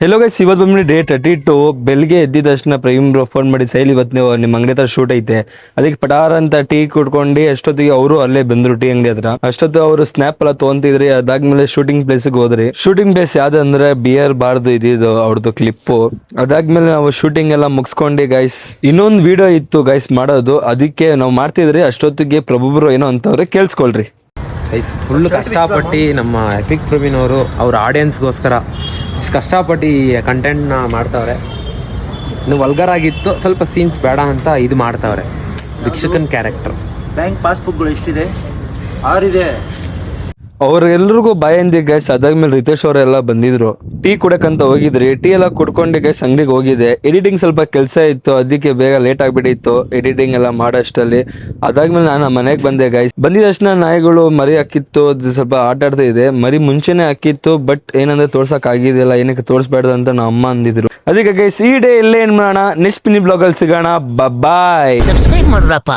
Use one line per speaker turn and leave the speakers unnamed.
Hello guys, ಇವತ್ತು ಬಂದ್ಬಿಟ್ಟು day 32. ಬೆಳಿಗ್ಗೆ ಎದ್ದಿದ ತಕ್ಷಣ ಪ್ರವೀಣ್ ಬ್ರೋ ಫೋನ್ ಮಾಡಿ, ಸೈಲ್ ಇವತ್ತು ನೀವು ನಿಮ್ಮ ಅಂಗಡಿ ಹತ್ರ ಶೂಟ್ ಐತೆ, ಅದಕ್ಕೆ ಪಟಾರ್ ಅಂತ ಟೀ ಕುಡ್ಕೊಂಡು ಅಷ್ಟೊತ್ತಿಗೆ ಅವರು ಅಲ್ಲೇ ಬಂದ್ರು ಟೀ ಅಂಗಡಿ ಹತ್ರ. ಅಷ್ಟೊತ್ತು ಅವರು ಸ್ನ್ಯಾಪ್ ಎಲ್ಲ ತೊಗೊಂತಿದ್ರಿ. ಅದಾದ್ಮೇಲೆ ಶೂಟಿಂಗ್ ಪ್ಲೇಸ್ಗೆ ಹೋದ್ರಿ. ಶೂಟಿಂಗ್ ಪ್ಲೇಸ್ ಯಾವ್ದಂದ್ರೆ ಬಿಯರ್ ಬಾರ್ದು ಇದಿದ್ದು ಅವ್ರದ್ದು ಕ್ಲಿಪ್ಪು. ಅದಾದ್ಮೇಲೆ ನಾವು ಶೂಟಿಂಗ್ ಎಲ್ಲ ಮುಗಿಸ್ಕೊಂಡು ಗೈಸ್ ಇನ್ನೊಂದು ವಿಡಿಯೋ ಇತ್ತು ಗೈಸ್ ಮಾಡೋದು, ಅದಕ್ಕೆ ನಾವು ಮಾಡ್ತಿದ್ರಿ. ಅಷ್ಟೊತ್ತಿಗೆ ಪ್ರಭುಬ್ರು ಏನೋ ಅಂತವ್ರೆ, ಕೇಳಿಸ್ಕೊಳ್ರಿ.
ಫುಲ್ ಕಷ್ಟಪಟ್ಟು ನಮ್ಮ ಎಪಿಕ್ ಪ್ರವೀಣ್ ಅವರು ಅವ್ರ ಆಡಿಯನ್ಸ್ಗೋಸ್ಕರ ಕಷ್ಟಪಟ್ಟು ಕಂಟೆಂಟ್ನ ಮಾಡ್ತಾವ್ರೆ. ಇನ್ನು ವಲ್ಗರ್ ಆಗಿತ್ತು, ಸ್ವಲ್ಪ ಸೀನ್ಸ್ ಬೇಡ ಅಂತ ಇದು ಮಾಡ್ತಾವ್ರೆ. ಭಿಕ್ಷಕನ್ ಕ್ಯಾರೆಕ್ಟರ್.
ಬ್ಯಾಂಕ್ ಪಾಸ್ಬುಕ್ಗಳು ಎಷ್ಟಿದೆ? 6 ಇದೆ.
ಅವ್ರೆಲ್ರಿಗೂ ಬಾಯಂದಿ ಗೈಸ್. ಅದಾದ್ಮೇಲೆ ರಿತೇಶ್ ಅವರೆಲ್ಲ ಬಂದಿದ್ರು. ಟೀ ಕುಡಕಂತ ಹೋಗಿದ್ರಿ. ಟೀ ಎಲ್ಲ ಕುಡ್ಕೊಂಡು ಗೈಸ್ ಅಂಗಡಿಗೆ ಹೋಗಿದೆ. ಎಡಿಟಿಂಗ್ ಸ್ವಲ್ಪ ಕೆಲಸ ಇತ್ತು, ಅದಕ್ಕೆ ಬೇಗ ಲೇಟ್ ಆಗ್ಬಿಟ್ಟಿತ್ತು ಎಡಿಟಿಂಗ್ ಎಲ್ಲ ಮಾಡೋಷ್ಟಲ್ಲಿ. ಅದಾದ್ಮೇಲೆ ನಾನು ಮನೆಗೆ ಬಂದೆ ಗೈಸ್. ಬಂದಿದ ತಕ್ಷಣ ನಾಯಿಗಳು ಮರಿ ಹಾಕಿತ್ತು, ಸ್ವಲ್ಪ ಆಟ ಆಡ್ತಾ ಇದೆ. ಮರಿ ಮುಂಚೆನೆ ಹಾಕಿತ್ತು, ಬಟ್ ಏನಂದ್ರೆ ತೋರ್ಸಕ್ ಆಗಿದಿಲ್ಲ, ಏನಕ್ಕೆ ತೋರಿಸ್ಬಾರ್ದು ಅಂತ ನಮ್ಮ ಅಮ್ಮ ಅಂದಿದ್ರು. ಅದಕ್ಕೆ ಗೈಸ್ ಈ ಡೇ ಇಲ್ಲೇ ಏನ್ ಮಾಡೋಣ, ನೆಕ್ಸ್ಟ್ ಮಿನಿ ಬ್ಲಾಗ್ ಅಲ್ಲಿ ಸಿಗೋಣ. ಬಾಯ್.
ಸಬ್ಸ್ಕ್ರೈಬ್ ಮಾಡ್ರಪ್ಪ.